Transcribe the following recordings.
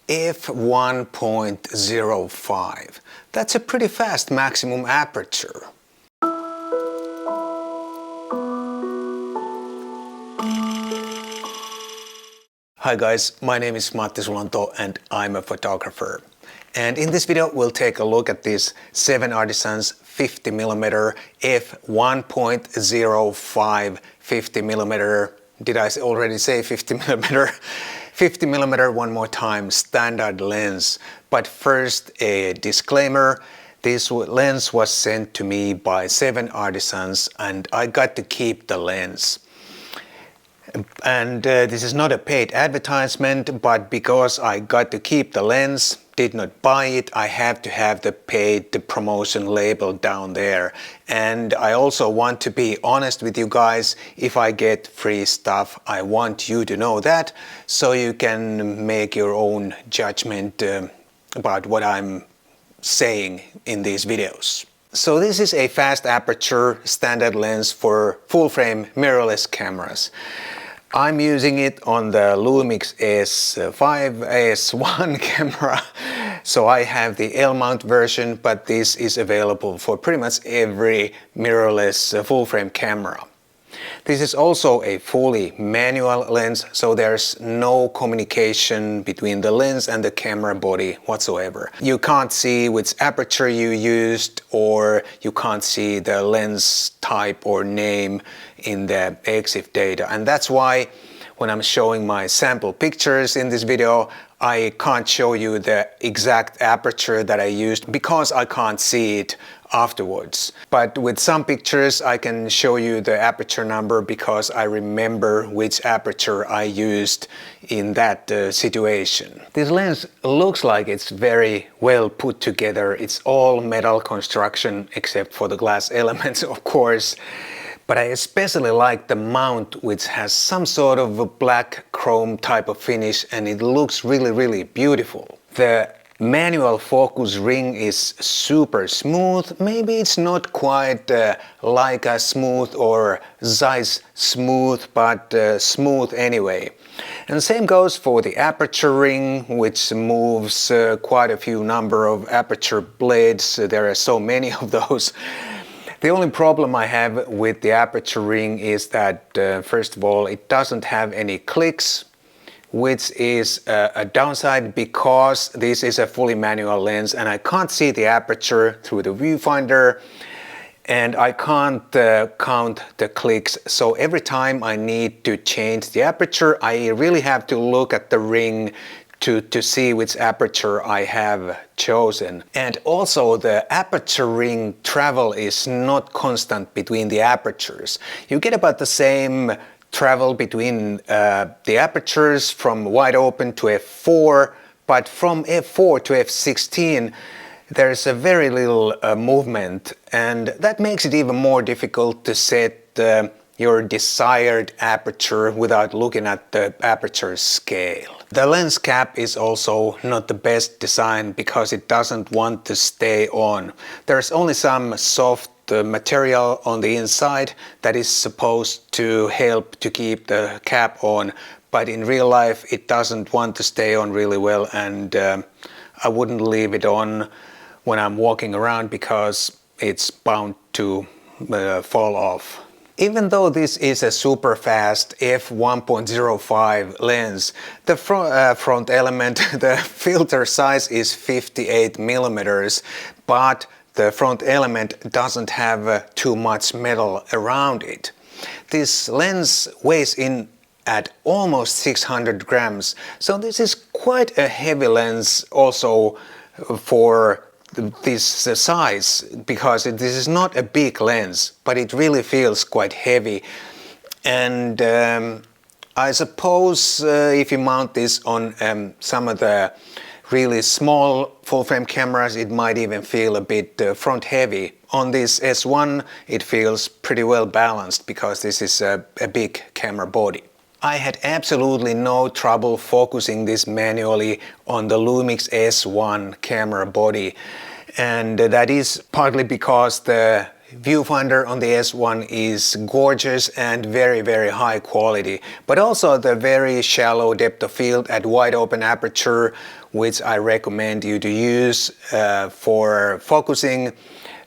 f1.05. That's a pretty fast maximum aperture. Hi guys, my name is Matti Sulanto and I'm a photographer. And in this video we'll take a look at this 7Artisans 50mm F1.05 50mm. Did I already say 50mm? 50mm one more time, standard lens. But first a disclaimer. This lens was sent to me by 7Artisans and I got to keep the lens. And this is not a paid advertisement, but because I got to keep the lens, did not buy it, I have to have the paid promotion label down there. And I also want to be honest with you guys. If I get free stuff, I want you to know that, so you can make your own judgment about what I'm saying in these videos. So this is a fast aperture standard lens for full frame mirrorless cameras. I'm using it on the Lumix S5 S1 camera, so I have the L-mount version, but this is available for pretty much every mirrorless full frame camera. This is also a fully manual lens, so there's no communication between the lens and the camera body whatsoever. You can't see which aperture you used, or you can't see the lens type or name in the EXIF data. And that's why when I'm showing my sample pictures in this video, I can't show you the exact aperture that I used because I can't see it afterwards. But with some pictures I can show you the aperture number because I remember which aperture I used in that situation. This lens looks like it's very well put together. It's all metal construction except for the glass elements, of course. But I especially like the mount, which has some sort of a black chrome type of finish, and it looks really beautiful. The manual focus ring is super smooth. Maybe it's not quite Leica smooth or Zeiss smooth, but smooth anyway. And same goes for the aperture ring, which moves quite a few number of aperture blades. There are so many of those. The only problem I have with the aperture ring is that first of all, it doesn't have any clicks, which is a downside because this is a fully manual lens and I can't see the aperture through the viewfinder and I can't count the clicks. So every time I need to change the aperture, I really have to look at the ring to see which aperture I have chosen. And also the aperture ring travel is not constant between the apertures. You get about the same travel between the apertures from wide open to f4, but from f4 to f16 there's a very little movement, and that makes it even more difficult to set your desired aperture without looking at the aperture scale. The lens cap is also not the best design because it doesn't want to stay on. There's only some soft material on the inside that is supposed to help to keep the cap on, but in real life it doesn't want to stay on really well, and I wouldn't leave it on when I'm walking around because it's bound to fall off. Even though this is a super fast f1.05 lens, the front element, the filter size is 58mm, but the front element doesn't have too much metal around it. This lens weighs in at almost 600 grams, so this is quite a heavy lens also for this size, because this is not a big lens, but it really feels quite heavy. And I suppose if you mount this on some of the really small full frame cameras, it might even feel a bit front heavy. On this S1 it feels pretty well balanced because this is a big camera body. I had absolutely no trouble focusing this manually on the Lumix S1 camera body, and that is partly because the viewfinder on the S1 is gorgeous and very high quality, but also the very shallow depth of field at wide open aperture which I recommend you to use for focusing.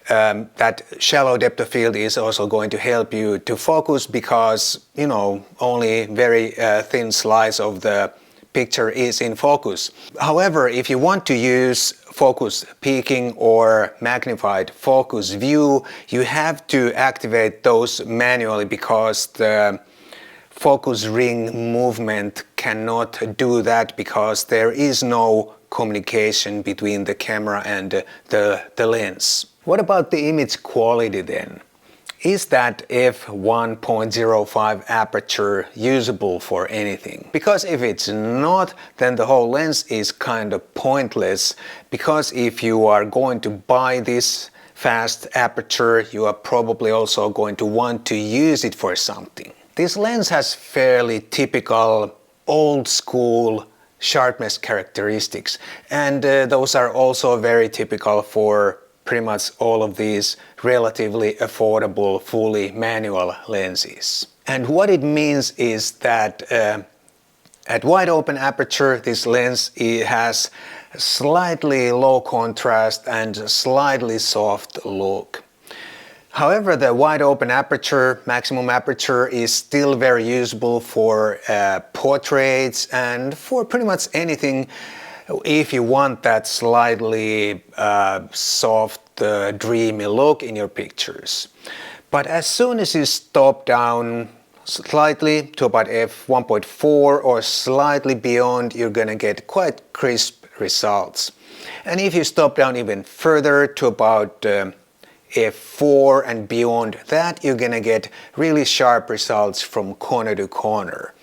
That shallow depth of field is also going to help you to focus because, you know, only very thin slice of the picture is in focus. However, if you want to use focus peaking or magnified focus view, you have to activate those manually because the focus ring movement cannot do that because there is no communication between the camera and the lens. What about the image quality then? Is that f1.05 aperture usable for anything? Because if it's not, then the whole lens is kind of pointless, because if you are going to buy this fast aperture, you are probably also going to want to use it for something. This lens has fairly typical old school sharpness characteristics, and those are also very typical for pretty much all of these relatively affordable fully manual lenses. And what it means is that at wide open aperture this lens has slightly low contrast and slightly soft look. However, the wide open aperture, maximum aperture, is still very usable for portraits and for pretty much anything if you want that slightly soft, dreamy look in your pictures. But as soon as you stop down slightly to about f1.4 or slightly beyond, you're gonna get quite crisp results. And if you stop down even further to about f4 and beyond that, you're gonna get really sharp results from corner to corner.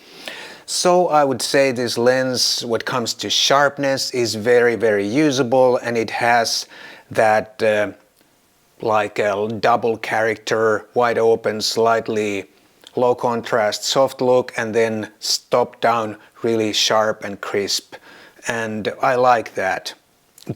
So I would say this lens, when it comes to sharpness, is very, very usable, and it has that like a double character, wide open, slightly low contrast, soft look, and then stop down really sharp and crisp. And I like that.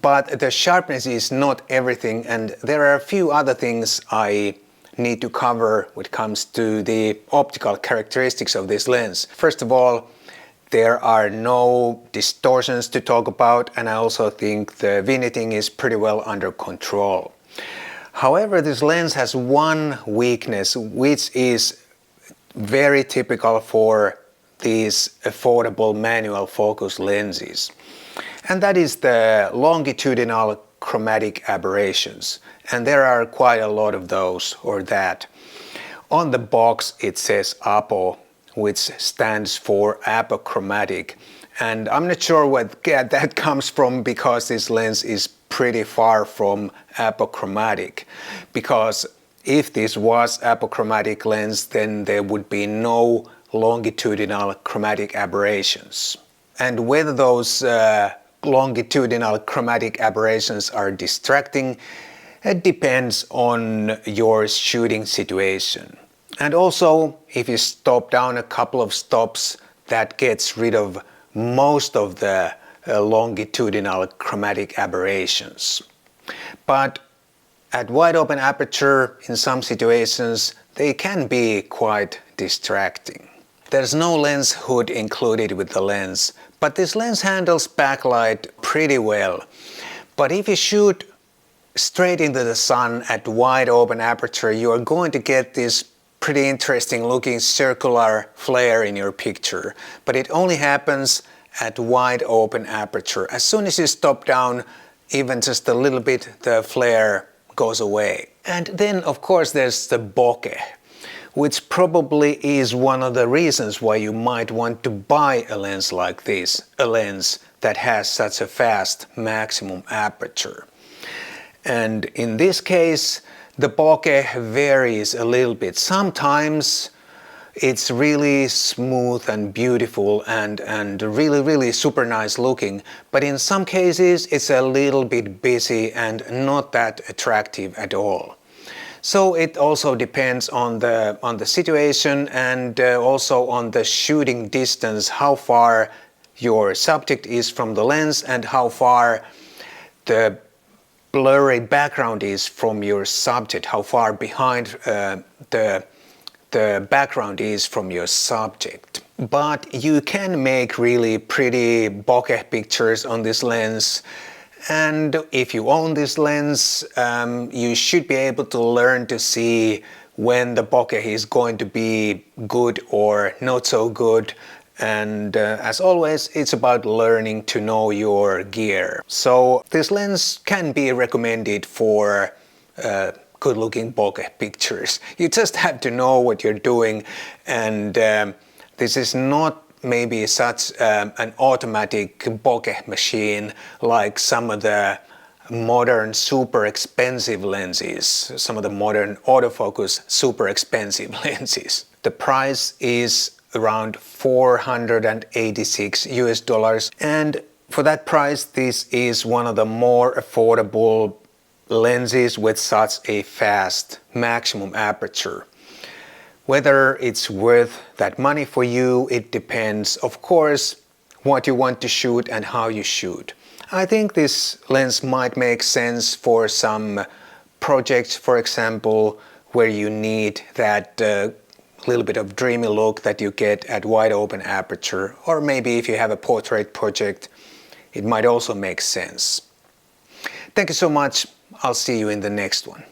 But the sharpness is not everything, and there are a few other things I need to cover when it comes to the optical characteristics of this lens. First of all, there are no distortions to talk about, and I also think the vignetting is pretty well under control. However, this lens has one weakness, which is very typical for these affordable manual focus lenses, and that is the longitudinal chromatic aberrations. And there are quite a lot of those, or that. On the box it says APO, which stands for apochromatic, and I'm not sure what that comes from, because this lens is pretty far from apochromatic, because if this was apochromatic lens, then there would be no longitudinal chromatic aberrations. And whether those longitudinal chromatic aberrations are distracting, it depends on your shooting situation. And also, if you stop down a couple of stops, that gets rid of most of the longitudinal chromatic aberrations. But at wide open aperture, in some situations, they can be quite distracting. There's no lens hood included with the lens, but this lens handles backlight pretty well. But if you shoot straight into the sun at wide open aperture, you are going to get this pretty interesting looking circular flare in your picture. But it only happens at wide open aperture. As soon as you stop down even just a little bit, the flare goes away. And then of course there's the bokeh, which probably is one of the reasons why you might want to buy a lens like this, a lens that has such a fast maximum aperture. And in this case, the bokeh varies a little bit. Sometimes it's really smooth and beautiful and really super nice looking, but in some cases it's a little bit busy and not that attractive at all. So it also depends on the situation, and also on the shooting distance, how far your subject is from the lens and how far the blurry background is from your subject, how far behind the background is from your subject. but you can make really pretty bokeh pictures on this lens. And if you own this lens, you should be able to learn to see when the bokeh is going to be good or not so good. And as always, it's about learning to know your gear. So this lens can be recommended for good-looking bokeh pictures. You just have to know what you're doing, and this is not maybe such an automatic bokeh machine like some of the modern super expensive lenses, some of the modern autofocus super expensive lenses. The price is around $486 US, and for that price this is one of the more affordable lenses with such a fast maximum aperture. Whether it's worth that money for you, it depends, of course, what you want to shoot and how you shoot. I think this lens might make sense for some projects, for example, where you need that little bit of dreamy look that you get at wide open aperture, or maybe if you have a portrait project, it might also make sense. Thank you so much. I'll see you in the next one.